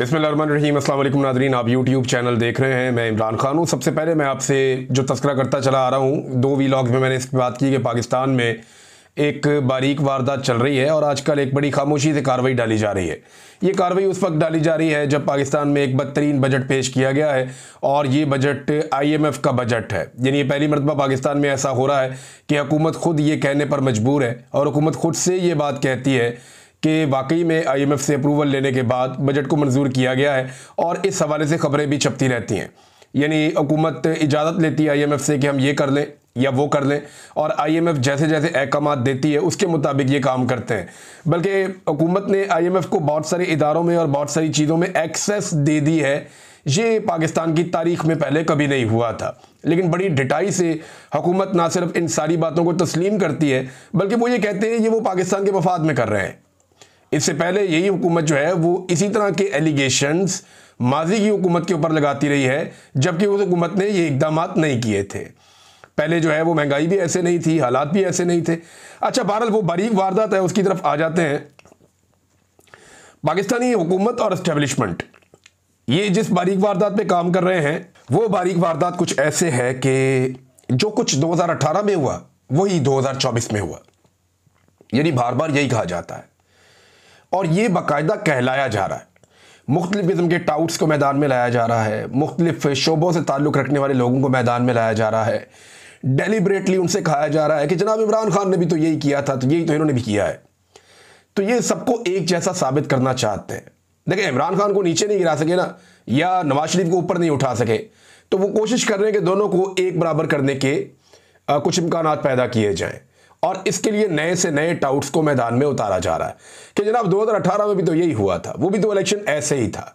बिस्मिल्लाहिर्रहमानिर्रहीम। अस्सलाम वालेकुम नाज़रीन, आप यूट्यूब चैनल देख रहे हैं। मैं इमरान खान हूँ। सबसे पहले मैं आपसे जो तज़किरा करता चला आ रहा हूँ, 2 वीलॉग्स में मैंने इस बात की कि पाकिस्तान में एक बारीक वारदात चल रही है और आजकल एक बड़ी खामोशी से कार्रवाई डाली जा रही है। ये कार्रवाई उस वक्त डाली जा रही है जब पाकिस्तान में एक बदतरीन बजट पेश किया गया है और ये बजट IMF का बजट है। यानी ये पहली मरतबा पाकिस्तान में ऐसा हो रहा है कि हुकूमत खुद ये कहने पर मजबूर है और हुकूमत खुद से ये बात कहती है कि वाकई में IMF से अप्रूवल लेने के बाद बजट को मंजूर किया गया है और इस हवाले से खबरें भी छपती रहती हैं। यानी हुकूमत इजाज़त लेती है IMF से कि हम ये कर लें या वो कर लें और IMF जैसे जैसे अहकामात देती है उसके मुताबिक ये काम करते हैं। बल्कि हुकूमत ने IMF को बहुत सारे इदारों में और बहुत सारी चीज़ों में एक्सेस दे दी है। ये पाकिस्तान की तारीख में पहले कभी नहीं हुआ था। लेकिन बड़ी ढिठाई से हुकूमत ना सिर्फ इन सारी बातों को तस्लीम करती है बल्कि वो ये कहते हैं ये वो पाकिस्तान के मफाद में कर रहे हैं। इससे पहले यही हुकूमत जो है वो इसी तरह के एलिगेशंस माजी की हुकूमत के ऊपर लगाती रही है, जबकि उस हुकूमत ने ये इकदाम नहीं किए थे। पहले जो है वो महंगाई भी ऐसे नहीं थी, हालात भी ऐसे नहीं थे। अच्छा, बहरहाल वो बारीक वारदात है, उसकी तरफ आ जाते हैं। पाकिस्तानी हुकूमत और एस्टेब्लिशमेंट ये जिस बारीक वारदात पे काम कर रहे हैं वो बारीक वारदात कुछ ऐसे है कि जो कुछ 2018 में हुआ वही 2024 में हुआ। यानी बार बार यही कहा जाता है और ये बाकायदा कहलाया जा रहा है। मुख्तलिफ किस्म के टाउट्स को मैदान में लाया जा रहा है, मुख्तलिफ शोबों से ताल्लुक़ रखने वाले लोगों को मैदान में लाया जा रहा है। डेलिबरेटली उनसे कहा जा रहा है कि जनाब इमरान खान ने भी तो यही किया था, तो यही तो इन्होंने भी किया है। तो ये सबको एक जैसा साबित करना चाहते हैं। देखिए, इमरान खान को नीचे नहीं गिरा सके ना, या नवाज शरीफ को ऊपर नहीं उठा सके, तो वो कोशिश कर रहे हैं कि दोनों को एक बराबर करने के कुछ इम्कानात पैदा किए जाएं और इसके लिए नए से नए टाउट्स को मैदान में उतारा जा रहा है कि जनाब 2018 में भी तो यही हुआ था, वो भी तो इलेक्शन ऐसे ही था।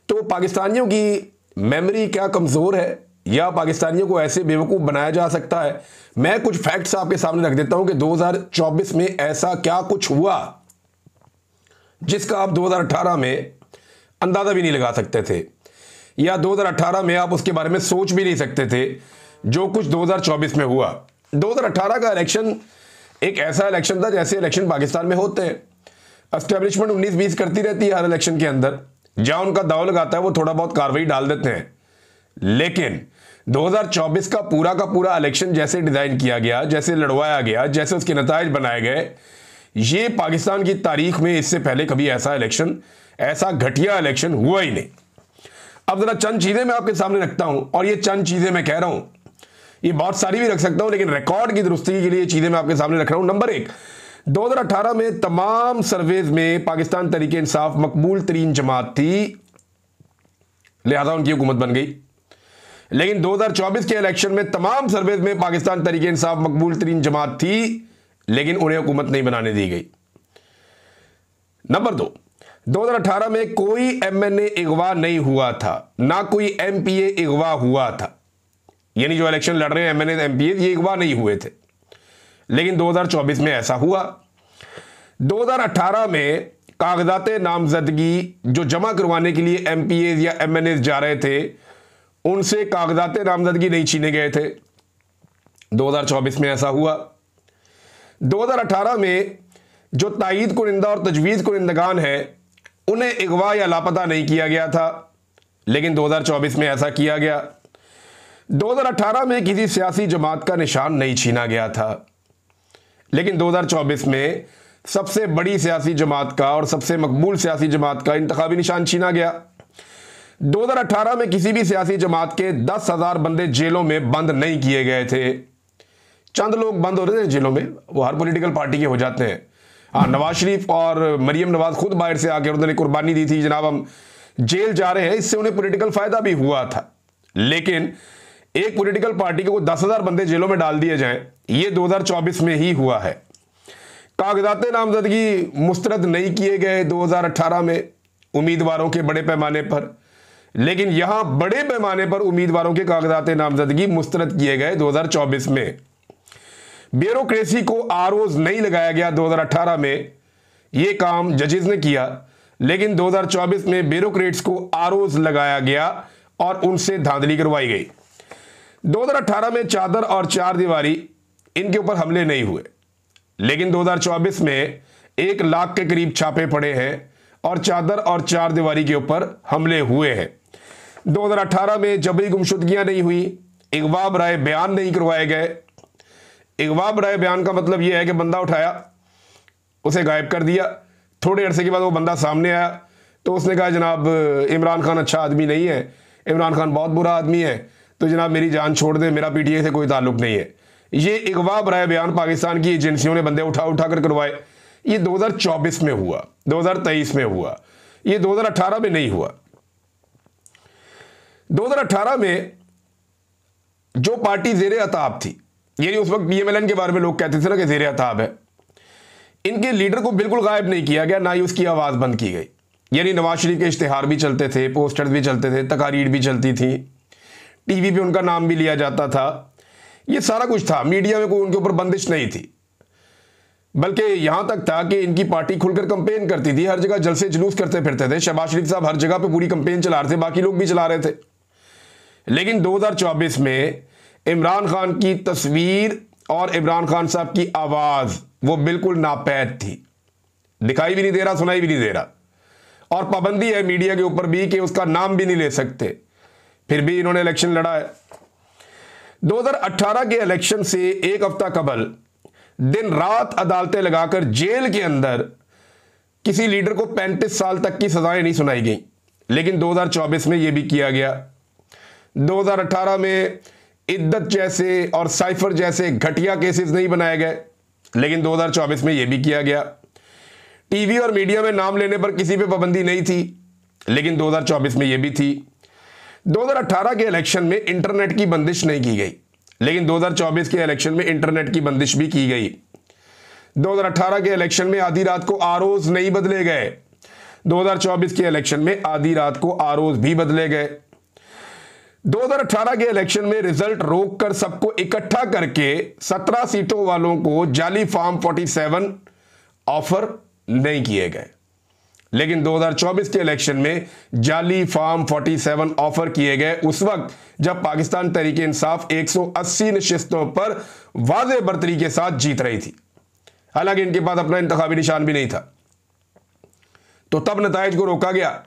तो पाकिस्तानियों की मेमोरी क्या कमज़ोर है या पाकिस्तानियों को ऐसे बेवकूफ़ बनाया जा सकता है? मैं कुछ फैक्ट्स आपके सामने रख देता हूं कि 2024 में ऐसा क्या कुछ हुआ जिसका आप 2018 में अंदाज़ा भी नहीं लगा सकते थे, या 2018 में आप उसके बारे में सोच भी नहीं सकते थे जो कुछ 2024 में हुआ। 2018 का इलेक्शन एक ऐसा इलेक्शन था जैसे इलेक्शन पाकिस्तान में होते हैं। एस्टेब्लिशमेंट 19-20 करती रहती है हर इलेक्शन के अंदर, जहां उनका दाव लगाता है वो थोड़ा बहुत कार्रवाई डाल देते हैं। लेकिन 2024 का पूरा इलेक्शन जैसे डिजाइन किया गया, जैसे लड़वाया गया, जैसे उसके नताइज बनाए गए, ये पाकिस्तान की तारीख में इससे पहले कभी ऐसा इलेक्शन, ऐसा घटिया इलेक्शन हुआ ही नहीं। अब जरा चंद चीजें मैं आपके सामने रखता हूं और ये चंद चीजें मैं कह रहा हूं, ये बहुत सारी भी रख सकता हूं लेकिन रिकॉर्ड की दुरुस्ती के लिए चीजें मैं आपके सामने रख रहा हूं। नंबर 1, 2018 में तमाम सर्वेज में पाकिस्तान तहरीक इंसाफ मकबूल तरीन जमात थी, लिहाजा उनकी हुकूमत बन गई। लेकिन 2024 के इलेक्शन में तमाम सर्वेज में पाकिस्तान तहरीक इंसाफ मकबूल तरीन जमात थी, लेकिन उन्हें हुकूमत नहीं बनाने दी गई। नंबर 2, 2018 में कोई MNA अगवा नहीं हुआ था, ना कोई MPA अगवा हुआ था। यानी जो इलेक्शन लड़ रहे हैं MNA MPA ये अगवा नहीं हुए थे, लेकिन 2024 में ऐसा हुआ। 2018 में कागजात नामजदगी जो जमा करवाने के लिए MPAs या MNAs जा रहे थे उनसे कागजात नामजदगी नहीं छीने गए थे, 2024 में ऐसा हुआ। 2018 में जो तायीद कुनिंदा और तजवीज़ कुनिंदगान हैं उन्हें अगवा या लापता नहीं किया गया था, लेकिन 2024 में ऐसा किया गया। 2018 में किसी सियासी जमात का निशान नहीं छीना गया था, लेकिन 2024 में सबसे बड़ी सियासी जमात का और सबसे मकबूल सियासी जमात का इंतखाबी निशान छीना गया। 2018 में किसी भी सियासी जमात के 10,000 बंदे जेलों में बंद नहीं किए गए थे। चंद लोग बंद हो रहे थे जेलों में, वो हर पॉलिटिकल पार्टी के हो जाते हैं। हाँ, नवाज शरीफ और मरियम नवाज खुद बाहर से आकर उन्होंने कुर्बानी दी थी, जनाब हम जेल जा रहे हैं, इससे उन्हें पॉलिटिकल फायदा भी हुआ था। लेकिन एक पॉलिटिकल पार्टी को 10,000 बंदे जेलों में डाल दिए जाएं, ये 2024 में ही हुआ है। कागजात नामजदगी मुस्तरद नहीं किए गए 2018 में उम्मीदवारों के बड़े पैमाने पर, लेकिन यहां बड़े पैमाने पर उम्मीदवारों के कागजात नामजदगी मुस्तरद किए गए 2024 में। ब्यूरोक्रेसी को आरोज नहीं लगाया गया 2018 में, यह काम जजेस ने किया, लेकिन 2024 में ब्यूरोक्रेट्स को आरोज लगाया गया और उनसे धांधली करवाई गई। 2018 में चादर और चार दीवारी इनके ऊपर हमले नहीं हुए, लेकिन 2024 में 1 लाख के करीब छापे पड़े हैं और चादर और चार दीवारी के ऊपर हमले हुए हैं। 2018 में जबरी गुमशुदगियां नहीं हुई, अगवा बराए बयान नहीं करवाए गए। अगवा बराए बयान का मतलब यह है कि बंदा उठाया, उसे गायब कर दिया, थोड़े अरसे के बाद वो बंदा सामने आया तो उसने कहा जनाब इमरान खान अच्छा आदमी नहीं है, इमरान खान बहुत बुरा आदमी है, तो जनाब मेरी जान छोड़ दे, मेरा पीटीआई से कोई ताल्लुक नहीं है। ये अगवा बराए बयान पाकिस्तान की एजेंसियों ने बंदे उठा उठा कर करवाए। ये 2024 में हुआ, 2023 में हुआ, ये 2018 में नहीं हुआ। 2018 में जो पार्टी जेर अताब थी, यानी उस वक्त पीएमएलएन के बारे में लोग कहते थे ना कि जेर अताब है, इनके लीडर को बिल्कुल गायब नहीं किया गया, ना ही उसकी आवाज बंद की गई। यानी नवाज शरीफ के इश्तिहार भी चलते थे, पोस्टर्स भी चलते थे, तकारीर भी चलती थी, टीवी पे उनका नाम भी लिया जाता था, ये सारा कुछ था। मीडिया में कोई उनके ऊपर बंदिश नहीं थी, बल्कि यहां तक था कि इनकी पार्टी खुलकर कंपेन करती थी, हर जगह जलसे जुलूस करते फिरते थे। शहबाज शरीफ साहब हर जगह पे पूरी कंपेन चला रहे थे, बाकी लोग भी चला रहे थे। लेकिन 2024 में इमरान खान की तस्वीर और इमरान खान साहब की आवाज वो बिल्कुल नापैद थी, दिखाई भी नहीं दे रहा, सुनाई भी नहीं दे रहा, और पाबंदी है मीडिया के ऊपर भी कि उसका नाम भी नहीं ले सकते, फिर भी इन्होंने इलेक्शन लड़ा है। 2018 के इलेक्शन से एक हफ्ता कबल दिन रात अदालतें लगाकर जेल के अंदर किसी लीडर को 35 साल तक की सजाएं नहीं सुनाई गई, लेकिन 2024 में यह भी किया गया। 2018 में इद्दत जैसे और साइफर जैसे घटिया केसेस नहीं बनाए गए, लेकिन 2024 में यह भी किया गया। टीवी और मीडिया में नाम लेने पर किसी पे पाबंदी नहीं थी, लेकिन 2024 में यह भी थी। 2018 के इलेक्शन में इंटरनेट की बंदिश नहीं की गई, लेकिन 2024 के इलेक्शन में इंटरनेट की बंदिश भी की गई। 2018 के इलेक्शन में आधी रात को आरओज नहीं बदले गए, 2024 के इलेक्शन में आधी रात को आरओज भी बदले गए। 2018 के इलेक्शन में रिजल्ट रोककर सबको इकट्ठा करके 17 सीटों वालों को जाली फॉर्म 47 ऑफर नहीं किए गए, लेकिन 2024 के इलेक्शन में जाली फॉर्म 47 ऑफर किए गए उस वक्त जब पाकिस्तान तहरीके इंसाफ 180 नशिस्तों पर वाज़ेह बर्तरी के साथ जीत रही थी, हालांकि इनके पास अपना इंतखाबी निशान भी नहीं था। तो तब नताइज को रोका गया,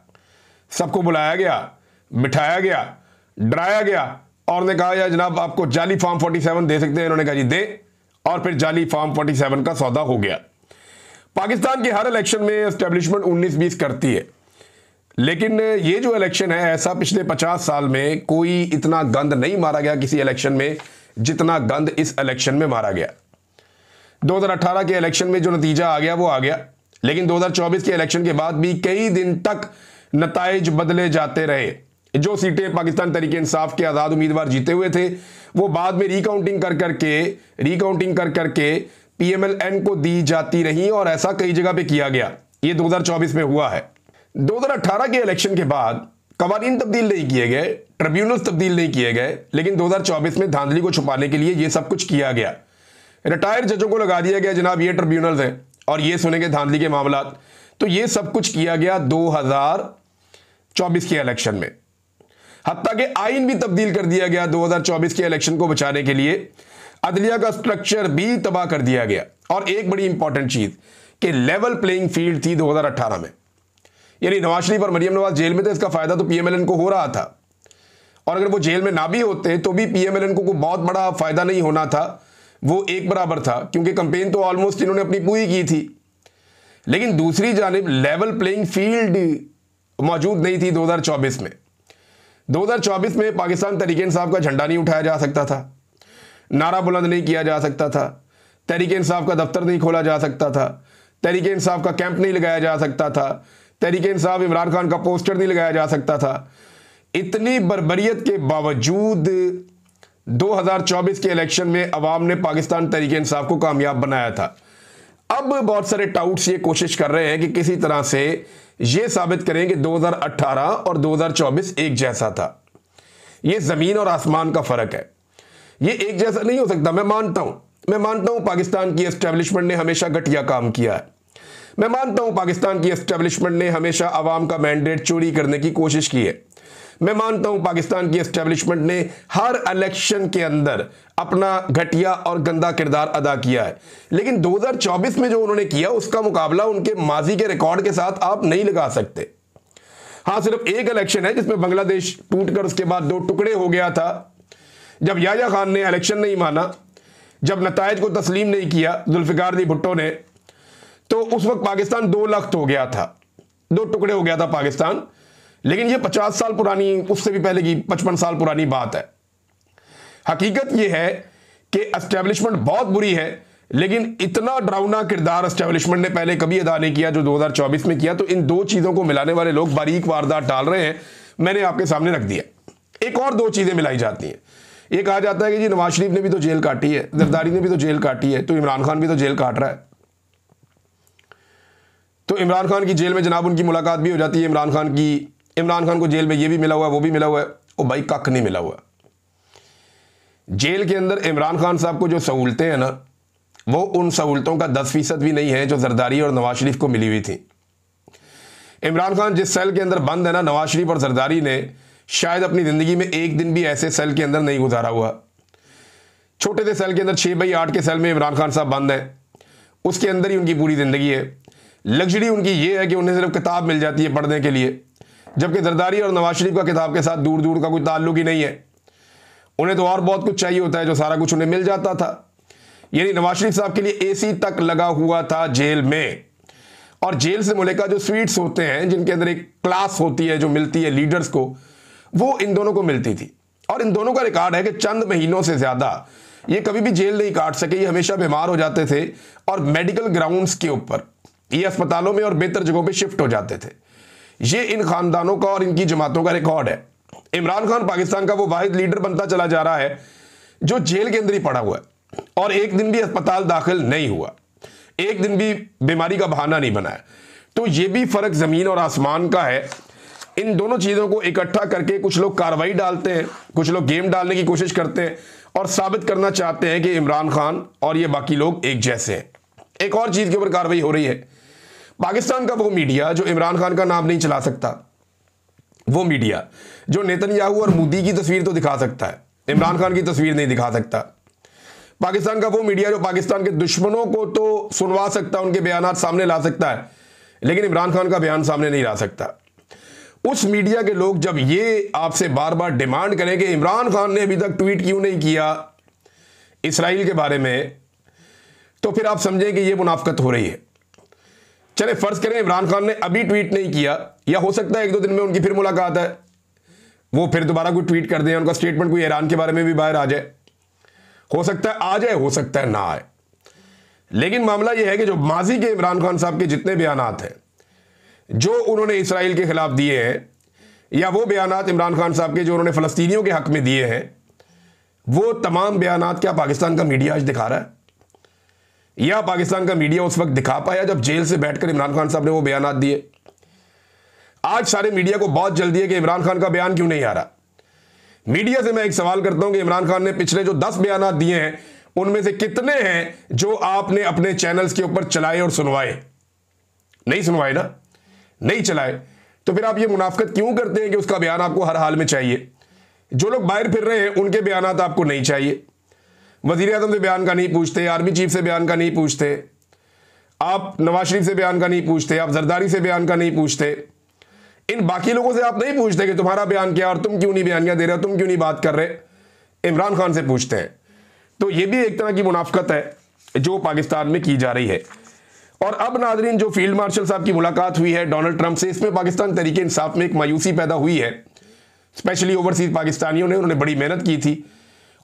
सबको बुलाया गया, बिठाया गया, डराया गया और ने कहा यार जनाब आपको जाली फॉर्म 47 दे सकते हैं। इन्होंने कहा जी दे, और फिर जाली फॉर्म 47 का सौदा हो गया। पाकिस्तान के हर इलेक्शन में एस्टेब्लिशमेंट 19-20 करती है, लेकिन ये जो इलेक्शन है ऐसा पिछले 50 साल में कोई इतना गंद नहीं मारा गया किसी इलेक्शन में जितना गंद इस इलेक्शन में मारा गया। 2018 के इलेक्शन में जो नतीजा आ गया वो आ गया, लेकिन 2024 के इलेक्शन के बाद भी कई दिन तक नताइज बदले जाते रहे। जो सीटें पाकिस्तान तहरीके इंसाफ के आज़ाद उम्मीदवार जीते हुए थे वो बाद में रिकाउंटिंग कर करके पीएमएलएन को दी जाती रही, और ऐसा कई जगह पे किया गया। ये 2024 में हुआ है। 2018 के इलेक्शन के बाद कवानीन तब्दील नहीं किए गए, ट्रिब्यूनल्स तब्दील नहीं किए गए, लेकिन 2024 में धांधली को छुपाने के लिए ये सब कुछ किया गया। रिटायर्ड जजों को लगा दिया गया जनाब ये ट्रिब्यूनल्स हैं और ये सुनेंगे धांधली के मामला। तो ये सब कुछ किया गया 2024 के इलेक्शन में। हत्ता के आइन भी तब्दील कर दिया गया 2024 के इलेक्शन को बचाने के लिए। अदलिया का स्ट्रक्चर भी तबाह कर दिया गया। और एक बड़ी इंपॉर्टेंट चीज कि लेवल प्लेइंग फील्ड थी 2018 में, यानी नवाज शरीफ और मरियम नवाज जेल में थे, इसका फायदा तो पीएमएलएन को हो रहा था, और अगर वो जेल में ना भी होते तो भी पीएमएलएन को कोई बहुत बड़ा फायदा नहीं होना था, वो एक बराबर था, क्योंकि कंपेन तो ऑलमोस्ट इन्होंने अपनी पूरी की थी। लेकिन दूसरी जानिब लेवल प्लेइंग फील्ड मौजूद नहीं थी 2024 में। 2024 में पाकिस्तान तहरीके इंसाफ का झंडा नहीं उठाया जा सकता था, नारा बुलंद नहीं किया जा सकता था, तहरीके इंसाफ का दफ्तर नहीं खोला जा सकता था, तहरीके इंसाफ का कैंप नहीं लगाया जा सकता था, तहरीके इंसाफ इमरान खान का पोस्टर नहीं लगाया जा सकता था। इतनी बर्बरियत के बावजूद 2024 के इलेक्शन में अवाम ने पाकिस्तान तहरीके इंसाफ को कामयाब बनाया था। अब बहुत सारे टाउट्स ये कोशिश कर रहे हैं कि किसी तरह से ये साबित करें कि 2018 और 2024 एक जैसा था। ये जमीन और आसमान का फर्क है, ये एक जैसा नहीं हो सकता। मैं मानता हूं पाकिस्तान की एस्टेब्लिशमेंट ने हमेशा घटिया काम किया है। मैं मानता हूं पाकिस्तान की एस्टेब्लिशमेंट ने हमेशा अवाम का मैंडेट चोरी करने की कोशिश की है। मैं मानता हूं पाकिस्तान की एस्टेब्लिशमेंट ने हर इलेक्शन के अंदर अपना घटिया और गंदा किरदार अदा किया है, लेकिन 2024 में जो उन्होंने किया उसका मुकाबला उनके माजी के रिकॉर्ड के साथ आप नहीं लगा सकते। हां, सिर्फ एक इलेक्शन है जिसमें बांग्लादेश टूटकर उसके बाद दो टुकड़े हो गया था, जब याह्या खान ने इलेक्शन नहीं माना, जब नतायज को तस्लीम नहीं किया जुल्फिकार अली भुट्टो ने, तो उस वक्त पाकिस्तान दो लख्त हो गया था, दो टुकड़े हो गया था पाकिस्तान। लेकिन ये 50 साल पुरानी, उससे भी पहले की 55 साल पुरानी बात है। हकीकत यह है कि एस्टेब्लिशमेंट बहुत बुरी है, लेकिन इतना डरावना किरदार एस्टेब्लिशमेंट ने पहले कभी अदा नहीं किया जो 2024 में किया। तो इन दो चीजों को मिलाने वाले लोग बारीक वारदात डाल रहे हैं, मैंने आपके सामने रख दिया। एक और दो चीजें मिलाई जाती हैं। ये कहा जाता है कि जी नवाज शरीफ ने भी तो जेल काटी है, जरदारी ने भी तो जेल काटी है, तो इमरान खान भी तो जेल काट रहा है। तो इमरान खान की जेल में जनाब उनकी मुलाकात भी हो जाती है। इमरान खान को जेल में ये भी मिला हुआ है, वो भी मिला हुआ है। ओ भाई, कख नहीं मिला हुआ। जेल के अंदर इमरान खान साहब को जो सहूलतें हैं ना, वो उन सहूलतों का 10% भी नहीं है जो जरदारी और नवाज शरीफ को मिली हुई थी। इमरान खान जिस सेल के अंदर बंद है ना, नवाज शरीफ और जरदारी ने शायद अपनी जिंदगी में एक दिन भी ऐसे सेल के अंदर नहीं गुजारा हुआ। छोटे से सेल के अंदर 6x8 के सेल में इमरान खान साहब बंद हैं, उसके अंदर ही उनकी पूरी जिंदगी है। लग्जरी उनकी ये है कि उन्हें सिर्फ किताब मिल जाती है पढ़ने के लिए, जबकि जरदारी और नवाज शरीफ का किताब के साथ दूर दूर का कोई ताल्लुक ही नहीं है। उन्हें तो और बहुत कुछ चाहिए होता है जो सारा कुछ उन्हें मिल जाता था। यानी नवाज शरीफ साहब के लिए एसी तक लगा हुआ था जेल में, और जेल से मुलेका जो स्वीट्स होते हैं जिनके अंदर एक क्लास होती है जो मिलती है लीडर्स को, वो इन दोनों को मिलती थी। और इन दोनों का रिकॉर्ड है कि चंद महीनों से ज्यादा ये कभी भी जेल नहीं काट सके। ये हमेशा बीमार हो जाते थे और मेडिकल ग्राउंड्स के ऊपर ये अस्पतालों में और बेहतर जगहों पे शिफ्ट हो जाते थे। ये इन खानदानों का और इनकी जमातों का रिकॉर्ड है। इमरान खान पाकिस्तान का वो वाहिद लीडर बनता चला जा रहा है जो जेल के अंदर ही पड़ा हुआ है और एक दिन भी अस्पताल दाखिल नहीं हुआ, एक दिन भी बीमारी का बहाना नहीं बनाया। तो ये भी फर्क जमीन और आसमान का है। इन दोनों चीजों को इकट्ठा करके कुछ लोग कार्रवाई डालते हैं, कुछ लोग गेम डालने की कोशिश करते हैं और साबित करना चाहते हैं कि इमरान खान और ये बाकी लोग एक जैसे हैं। एक और चीज के ऊपर कार्रवाई हो रही है। पाकिस्तान का वो मीडिया जो इमरान खान का नाम नहीं चला सकता, वो मीडिया जो नेतन्याहू और मोदी की तस्वीर तो दिखा सकता है, इमरान खान की तस्वीर नहीं दिखा सकता। पाकिस्तान का वो मीडिया जो पाकिस्तान के दुश्मनों को तो सुनवा सकता, उनके बयानात सामने ला सकता है, लेकिन इमरान खान का बयान सामने नहीं ला सकता। उस मीडिया के लोग जब ये आपसे बार बार डिमांड करें कि इमरान खान ने अभी तक ट्वीट क्यों नहीं किया इसराइल के बारे में, तो फिर आप समझें कि ये मुनाफकत हो रही है। चले फर्ज करें इमरान खान ने अभी ट्वीट नहीं किया, या हो सकता है एक दो दिन में उनकी फिर मुलाकात है, वो फिर दोबारा कोई ट्वीट कर दें, उनका स्टेटमेंट कोई ईरान के बारे में भी बाहर आ जाए। हो सकता है आ जाए, हो सकता है ना आए। लेकिन मामला यह है कि जो माजी के इमरान खान साहब के जितने बयानात हैं जो उन्होंने इसराइल के खिलाफ दिए हैं, या वो बयानात इमरान खान साहब के जो उन्होंने फलस्तीनियों के हक में दिए हैं, वो तमाम बयानात क्या पाकिस्तान का मीडिया आज दिखा रहा है? या पाकिस्तान का मीडिया उस वक्त दिखा पाया जब जेल से बैठकर इमरान खान साहब ने वो बयानात दिए? आज सारे मीडिया को बहुत जल्दी है कि इमरान खान का बयान क्यों नहीं आ रहा। मीडिया से मैं एक सवाल करता हूं कि इमरान खान ने पिछले जो 10 बयानात दिए हैं उनमें से कितने हैं जो आपने अपने चैनल्स के ऊपर चलाए और सुनवाए? नहीं सुनवाए ना, नहीं चलाए। तो फिर आप ये मुनाफकत क्यों करते हैं कि उसका बयान आपको हर हाल में चाहिए? जो लोग बाहर फिर रहे हैं उनके बयानात आपको नहीं चाहिए। वजीर आजम से बयान का नहीं पूछते, आर्मी चीफ से बयान का नहीं पूछते, आप नवाज शरीफ से बयान का नहीं पूछते, आप जरदारी से बयान का नहीं पूछते, इन बाकी लोगों से आप नहीं पूछते कि तुम्हारा बयान क्या और तुम क्यों नहीं बयानियां दे रहे हो, तुम क्यों नहीं बात कर रहे। इमरान खान से पूछते हैं। तो ये भी एक तरह की मुनाफकत है जो पाकिस्तान में की जा रही है। और अब नाजरीन, जो फील्ड मार्शल साहब की मुलाकात हुई है डोनाल्ड ट्रंप से, इसमें पाकिस्तान तहरीक इंसाफ में एक मायूसी पैदा हुई है। स्पेशली ओवरसीज पाकिस्तानियों ने, उन्होंने बड़ी मेहनत की थी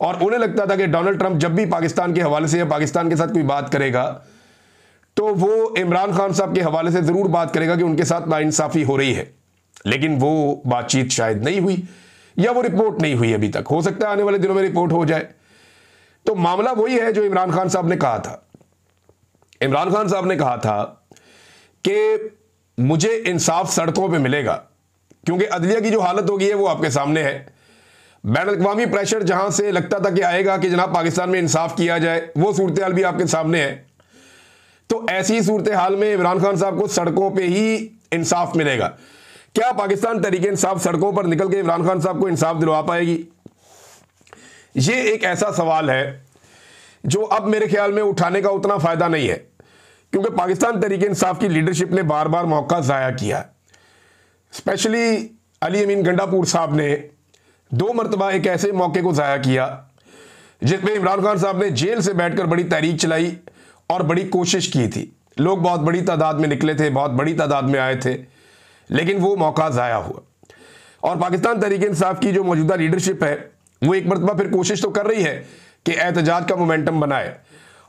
और उन्हें लगता था कि डोनाल्ड ट्रंप जब भी पाकिस्तान के हवाले से या पाकिस्तान के साथ कोई बात करेगा तो वो इमरान खान साहब के हवाले से जरूर बात करेगा कि उनके साथ नाइंसाफी हो रही है। लेकिन वो बातचीत शायद नहीं हुई या वो रिपोर्ट नहीं हुई अभी तक। हो सकता है आने वाले दिनों में रिपोर्ट हो जाए। तो मामला वही है जो इमरान खान साहब ने कहा था। इमरान खान साहब ने कहा था कि मुझे इंसाफ सड़कों पे मिलेगा, क्योंकि अदलिया की जो हालत हो गई है वो आपके सामने है। बैनुल-अक़वामी प्रेशर जहां से लगता था कि आएगा कि जनाब पाकिस्तान में इंसाफ किया जाए, वो सूरत हाल भी आपके सामने है। तो ऐसी सूरत हाल में इमरान खान साहब को सड़कों पे ही इंसाफ मिलेगा, क्या पाकिस्तान तहरीक इंसाफ सड़कों पर निकल के इमरान खान साहब को इंसाफ दिलवा पाएगी? ये एक ऐसा सवाल है जो अब मेरे ख्याल में उठाने का उतना फायदा नहीं है, क्योंकि पाकिस्तान तहरीक इंसाफ की लीडरशिप ने बार बार मौका ज़ाया किया। स्पेशली अली अमीन गंडापुर साहब ने 2 मरतबा एक ऐसे मौके को ज़ाया किया जिसमें इमरान खान साहब ने जेल से बैठकर बड़ी तहरीक चलाई और बड़ी कोशिश की थी। लोग बहुत बड़ी तादाद में निकले थे, बहुत बड़ी तादाद में आए थे, लेकिन वो मौका ज़ाया हुआ। और पाकिस्तान तहरीक इंसाफ की जो मौजूदा लीडरशिप है वो एक मरतबा फिर कोशिश तो कर रही है कि एहतजाज का मोमेंटम बनाए।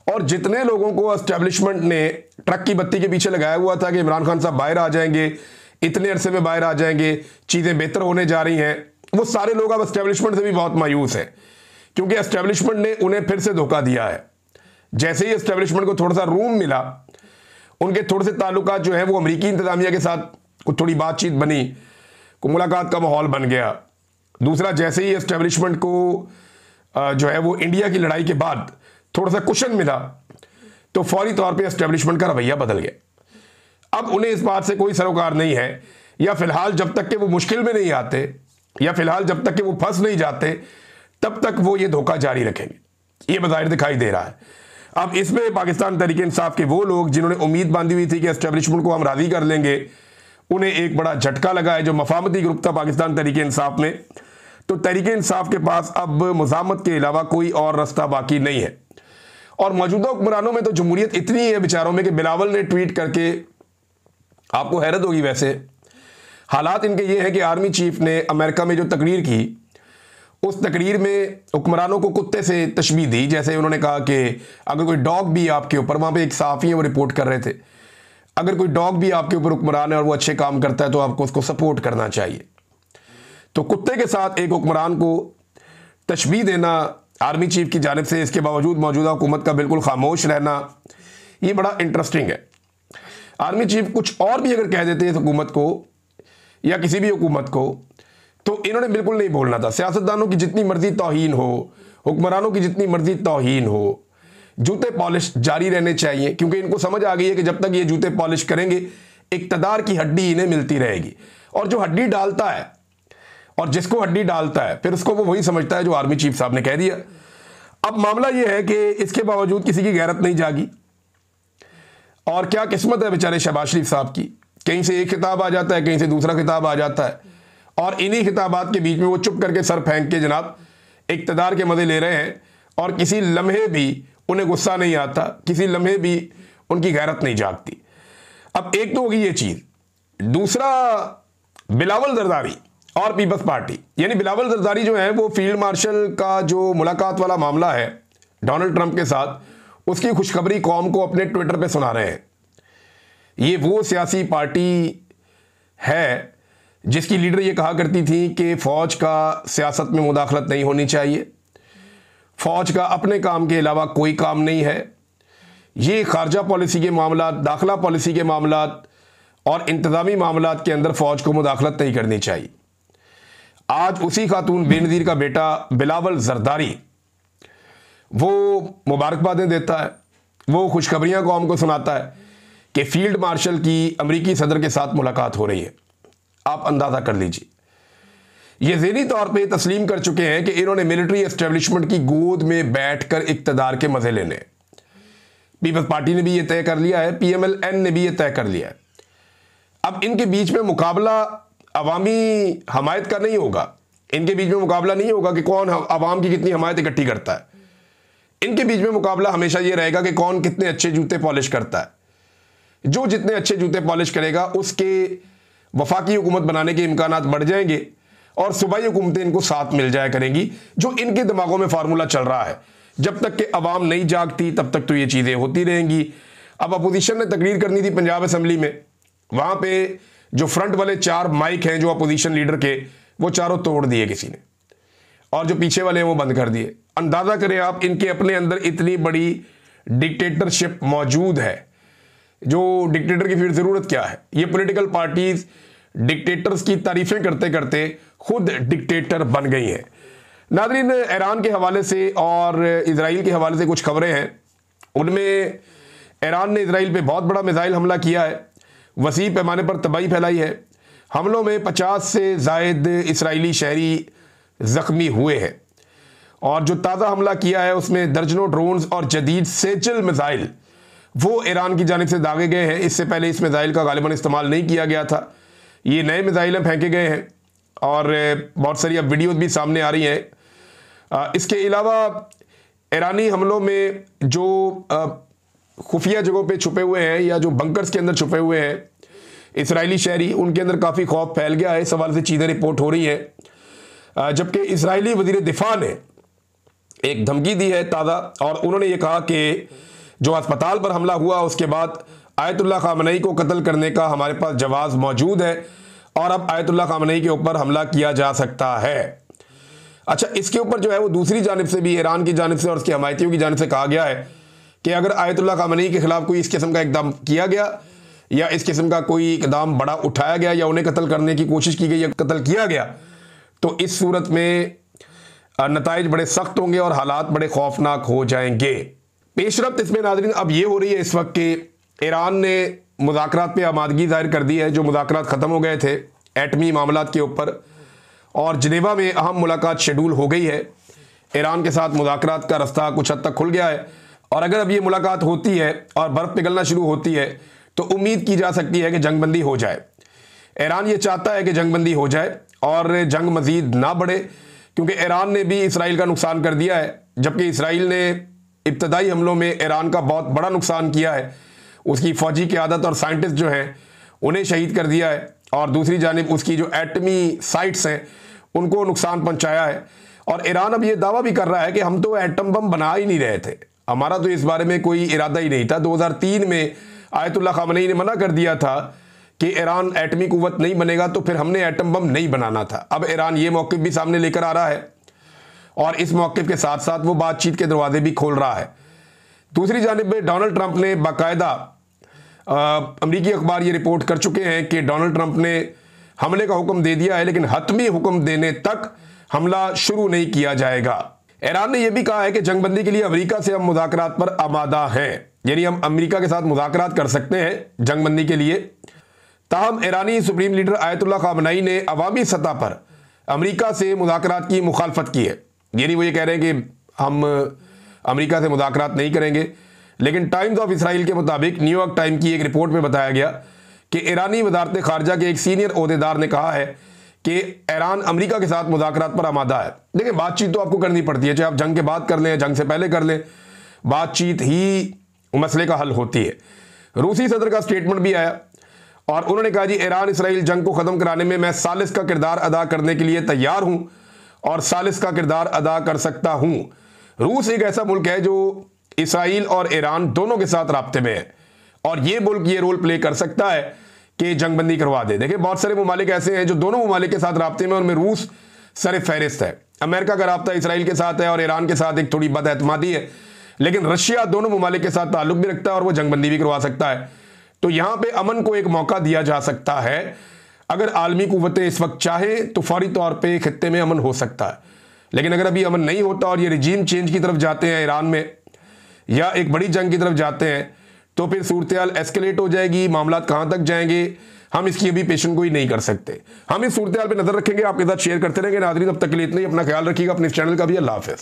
और जितने लोगों को एस्टेब्लिशमेंट ने ट्रक की बत्ती के पीछे लगाया हुआ था कि इमरान खान साहब बाहर आ जाएंगे, इतने अरसे में बाहर आ जाएंगे, चीज़ें बेहतर होने जा रही हैं, वो सारे लोग अब एस्टेब्लिशमेंट से भी बहुत मायूस हैं, क्योंकि एस्टेब्लिशमेंट ने उन्हें फिर से धोखा दिया है। जैसे ही एस्टेब्लिशमेंट को थोड़ा सा रूम मिला, उनके थोड़े से ताल्लुकात जो है वो अमरीकी इंतजामिया के साथ कुछ थोड़ी बातचीत बनी, को मुलाकात का माहौल बन गया। दूसरा, जैसे ही एस्टेब्लिशमेंट को जो है वो इंडिया की लड़ाई के बाद थोड़ा सा कुशन मिला, तो फौरी तौर पे एस्टेब्लिशमेंट का रवैया बदल गया। अब उन्हें इस बात से कोई सरोकार नहीं है, या फिलहाल जब तक कि वो मुश्किल में नहीं आते, या फिलहाल जब तक कि वो फंस नहीं जाते, तब तक वो ये धोखा जारी रखेंगे। ये बज़ाहिर दिखाई दे रहा है। अब इसमें पाकिस्तान तहरीक इंसाफ के वो लोग जिन्होंने उम्मीद बांधी हुई थी कि एस्टेब्लिशमेंट को हम राज़ी कर लेंगे, उन्हें एक बड़ा झटका लगा है। जो मफामती ग्रुप था पाकिस्तान तहरीक इंसाफ में, तो तहरीक इंसाफ के पास अब मुज़ामत के अलावा कोई और रास्ता बाकी नहीं है। और मौजूदा हुक्मरानों में तो जमहूरियत इतनी है बेचारों में कि बिलावल ने ट्वीट करके, आपको हैरत होगी वैसे, हालात इनके ये हैं कि आर्मी चीफ ने अमेरिका में जो तकरीर की, उस तकरीर में हुक्मरानों को कुत्ते से तशबीह दी। जैसे उन्होंने कहा कि अगर कोई डॉग भी आपके ऊपर, वहाँ पे एक सहाफ़ी है वो रिपोर्ट कर रहे थे, अगर कोई डॉग भी आपके ऊपर हुक्मरान है और वो अच्छे काम करता है तो आपको उसको सपोर्ट करना चाहिए। तो कुत्ते के साथ एक हुक्मरान को तशबीह देना आर्मी चीफ की जानिब से, इसके बावजूद मौजूदा हुकूमत का बिल्कुल खामोश रहना, ये बड़ा इंटरेस्टिंग है। आर्मी चीफ कुछ और भी अगर कह देते इस हुकूमत को या किसी भी हुकूमत को, तो इन्होंने बिल्कुल नहीं बोलना था। सियासतदानों की जितनी मर्जी तौहीन हो, हुक्मरानों की जितनी मर्जी तौहीन हो, जूते पॉलिश जारी रहने चाहिए, क्योंकि इनको समझ आ गई है कि जब तक ये जूते पॉलिश करेंगे, इक़्तिदार की हड्डी इन्हें मिलती रहेगी। और जो हड्डी डालता है और जिसको हड्डी डालता है, फिर उसको वो वही समझता है जो आर्मी चीफ साहब ने कह दिया। अब मामला ये है कि इसके बावजूद किसी की गैरत नहीं जागी। और क्या किस्मत है बेचारे शहबाज शरीफ साहब की, कहीं से एक खिताब आ जाता है, कहीं से दूसरा खिताब आ जाता है, और इन्हीं खिताबात के बीच में वो चुप करके सर फेंक के जनाब इक़्तिदार के मज़े ले रहे हैं, और किसी लम्हे भी उन्हें गुस्सा नहीं आता, किसी लम्हे भी उनकी गैरत नहीं जागती। अब एक तो होगी ये चीज़। दूसरा, बिलावल जरदारी और पीपल्स पार्टी, यानी बिलावल जरदारी जो है वो फील्ड मार्शल का जो मुलाकात वाला मामला है डोनाल्ड ट्रंप के साथ, उसकी खुशखबरी कौम को अपने ट्विटर पे सुना रहे हैं। ये वो सियासी पार्टी है जिसकी लीडर ये कहा करती थी कि फ़ौज का सियासत में मुदाखलत नहीं होनी चाहिए, फ़ौज का अपने काम के अलावा कोई काम नहीं है, ये खारजा पॉलिसी के मामला, दाखिला पॉलिसी के मामला और इंतज़ामी मामला के अंदर फ़ौज को मुदाखलत नहीं करनी चाहिए। आज उसी खातून बेनज़ीर का बेटा बिलावल जरदारी वो मुबारकबादें देता है, वो खुशखबरियाँ कौम को सुनाता है कि फील्ड मार्शल की अमरीकी सदर के साथ मुलाकात हो रही है। आप अंदाज़ा कर लीजिए, ये ज़हनी तौर पे तस्लीम कर चुके हैं कि इन्होंने मिलिट्री एस्टेब्लिशमेंट की गोद में बैठकर इक़्तिदार के मज़े लेने। पीपल्स पार्टी ने भी ये तय कर लिया है, PMLN ने भी ये तय कर लिया है। अब इनके बीच में मुकाबला अवामी हमायत का नहीं होगा, इनके बीच में मुकाबला नहीं होगा कि कौन अवाम की कितनी हमायत इकट्ठी करता है। इनके बीच में मुकाबला हमेशा ये रहेगा कि कौन कितने अच्छे जूते पॉलिश करता है। जो जितने अच्छे जूते पॉलिश करेगा उसके वफाकी हुकूमत बनाने के इम्कानात बढ़ जाएंगे, और सूबाई हुकूमतें इनको साथ मिल जाया करेंगी, जो इनके दिमागों में फार्मूला चल रहा है। जब तक कि अवाम नहीं जागती तब तक तो ये चीज़ें होती रहेंगी। अब अपोजिशन ने तकरीर करनी थी पंजाब असम्बली में, वहाँ पे जो फ्रंट वाले 4 माइक हैं जो अपोजिशन लीडर के, वो चारों तोड़ दिए किसी ने, और जो पीछे वाले हैं वो बंद कर दिए। अंदाज़ा करें आप, इनके अपने अंदर इतनी बड़ी डिक्टेटरशिप मौजूद है। जो डिक्टेटर की फिर ज़रूरत क्या है? ये पॉलिटिकल पार्टीज़ डिक्टेटर्स की तारीफ़ें करते करते खुद डिक्टेटर बन गई हैं। नाज़रीन, ईरान के हवाले से और इजराइल के हवाले से कुछ खबरें हैं। उनमें ईरान ने इजराइल पे बहुत बड़ा मिसाइल हमला किया है, वसी पैमाने पर तबाही फैलाई है। हमलों में 50 से ज़ायद इसराइली शहरी ज़ख्मी हुए हैं और जो ताज़ा हमला किया है उसमें दर्जनों ड्रोन्स और जदीद सेजल मिसाइल वो ईरान की जानिब से दागे गए हैं। इससे पहले इस मिसाइल का गालिबन इस्तेमाल नहीं किया गया था। ये नए मिसाइल फेंके गए हैं और बहुत सारी अब वीडियोज़ भी सामने आ रही हैं। इसके अलावा ईरानी हमलों में जो खुफिया जगहों पे छुपे हुए हैं या जो बंकर्स के अंदर छुपे हुए हैं इसराइली शहरी, उनके अंदर काफ़ी खौफ फैल गया है। इस सवाल से चीज़ें रिपोर्ट हो रही हैं। जबकि इसराइली वज़ीर दिफा ने एक धमकी दी है ताज़ा और उन्होंने ये कहा कि जो अस्पताल पर हमला हुआ उसके बाद आयतुल्लाह खामनेई को कत्ल करने का हमारे पास जवाब मौजूद है और अब आयतुल्लाह खामनेई के ऊपर हमला किया जा सकता है। अच्छा, इसके ऊपर जो है वो दूसरी जानिब से भी ईरान की जानिब से और उसके हमायतियों की जानिब से कहा गया है कि अगर आयतुल्लाह खामनेई के खिलाफ कोई इस किस्म का इकदाम किया गया या इस किस्म का कोई इकदाम बड़ा उठाया गया या उन्हें कत्ल करने की कोशिश की गई या कत्ल किया गया तो इस सूरत में नताइज बड़े सख्त होंगे और हालात बड़े खौफनाक हो जाएंगे। पेशरफ्त इसमें नाज़रीन अब ये हो रही है इस वक्त कि ईरान ने मुज़ाकरात पे आमादगी ज़ाहिर कर दी है। जो मुज़ाकरात ख़त्म हो गए थे एटमी मामलात के ऊपर और जनेवा में अहम मुलाकात शेड्यूल हो गई है। ईरान के साथ मुज़ाकरात का रास्ता कुछ हद तक खुल गया है और अगर अब ये मुलाकात होती है और बर्फ़ पिघलना शुरू होती है तो उम्मीद की जा सकती है कि जंगबंदी हो जाए। ईरान ये चाहता है कि जंगबंदी हो जाए और जंग मज़ीद ना बढ़े, क्योंकि ईरान ने भी इसराइल का नुकसान कर दिया है। जबकि इसराइल ने इब्तदाई हमलों में ईरान का बहुत बड़ा नुकसान किया है, उसकी फ़ौजी क़यादत और साइंटिस्ट जो हैं उन्हें शहीद कर दिया है और दूसरी जानिब उसकी जो एटमी साइट्स हैं उनको नुकसान पहुँचाया है। और ईरान अब ये दावा भी कर रहा है कि हम तो एटम बम बना ही नहीं रहे थे, हमारा तो इस बारे में कोई इरादा ही नहीं था। 2003 में आयतुल्लाह खामनेई ने मना कर दिया था कि ईरान एटमी कुव्वत नहीं बनेगा, तो फिर हमने एटम बम नहीं बनाना था। अब ईरान ये मौक़िफ़ भी सामने लेकर आ रहा है और इस मौक़िफ़ के साथ साथ वो बातचीत के दरवाजे भी खोल रहा है। दूसरी जानिब में डोनाल्ड ट्रंप ने बाकायदा अमरीकी अखबार ये रिपोर्ट कर चुके हैं कि डोनाल्ड ट्रंप ने हमले का हुक्म दे दिया है, लेकिन हतमी हुक्म देने तक हमला शुरू नहीं किया जाएगा। ईरान ने यह भी कहा है कि जंगबंदी के लिए अमेरिका से हम मुज़ाकरात पर आमादा हैं, यानी हम अमेरिका के साथ मुज़ाकरात कर सकते हैं जंगबंदी के लिए। ताहम ईरानी सुप्रीम लीडर आयतुल्लाह खामनेई ने अवामी सतह पर अमेरिका से मुज़ाकरात की मुखालफत की है, यानी वो ये कह रहे हैं कि हम अमेरिका से मुज़ाकरात नहीं करेंगे। लेकिन टाइम्स ऑफ इसराइल के मुताबिक न्यूयॉर्क टाइम की एक रिपोर्ट में बताया गया कि ईरानी वज़ारत ख़ारजा के एक सीनियर ओहदेदार ने कहा है कि ईरान अमेरिका के साथ मुज़ाकरात पर आमादा है। देखिए, बातचीत तो आपको करनी पड़ती है, चाहे आप जंग के बाद कर लें, जंग से पहले कर लें, बातचीत ही मसले का हल होती है। रूसी सदर का स्टेटमेंट भी आया और उन्होंने कहा जी, ईरान इसराइल जंग को ख़त्म कराने में मैं सालिस का किरदार अदा करने के लिए तैयार हूँ और सालिस का किरदार अदा कर सकता हूँ। रूस एक ऐसा मुल्क है जो इसराइल और ईरान दोनों के साथ राब्ते में है और ये मुल्क ये रोल प्ले कर सकता है कि जंगबंदी करवा दे। देखिए, बहुत सारे ममालिक ऐसे हैं जो दोनों ममालिक के साथ राब्ते में, उनमें रूस सर फहरिस्त है। अमेरिका का राब्ता इसराइल के साथ है और ईरान के साथ एक थोड़ी बदएतमादी है, लेकिन रशिया दोनों ममालिक के साथ ताल्लुक भी रखता है और वो जंगबंदी भी करवा सकता है। तो यहाँ पे अमन को एक मौका दिया जा सकता है। अगर आलमी कुव्वतें इस वक्त चाहें तो फौरी तौर पर खित्ते में अमन हो सकता है, लेकिन अगर अभी अमन नहीं होता और ये रिजीम चेंज की तरफ जाते हैं ईरान में या एक बड़ी जंग की तरफ जाते हैं तो फिर सूरत-ए-हाल एस्केलेट हो जाएगी। मामलात कहाँ तक जाएंगे हम इसकी अभी पेशन गोई नहीं कर सकते। हम इस सूरत-ए-हाल पे नजर रखेंगे, आपके साथ शेयर करते रहेंगे। नाज़रीन, अब तक के लिए इतना ही। अपना ख्याल रखिएगा, अपने इस चैनल का भी। अल्लाह हाफ़िज़।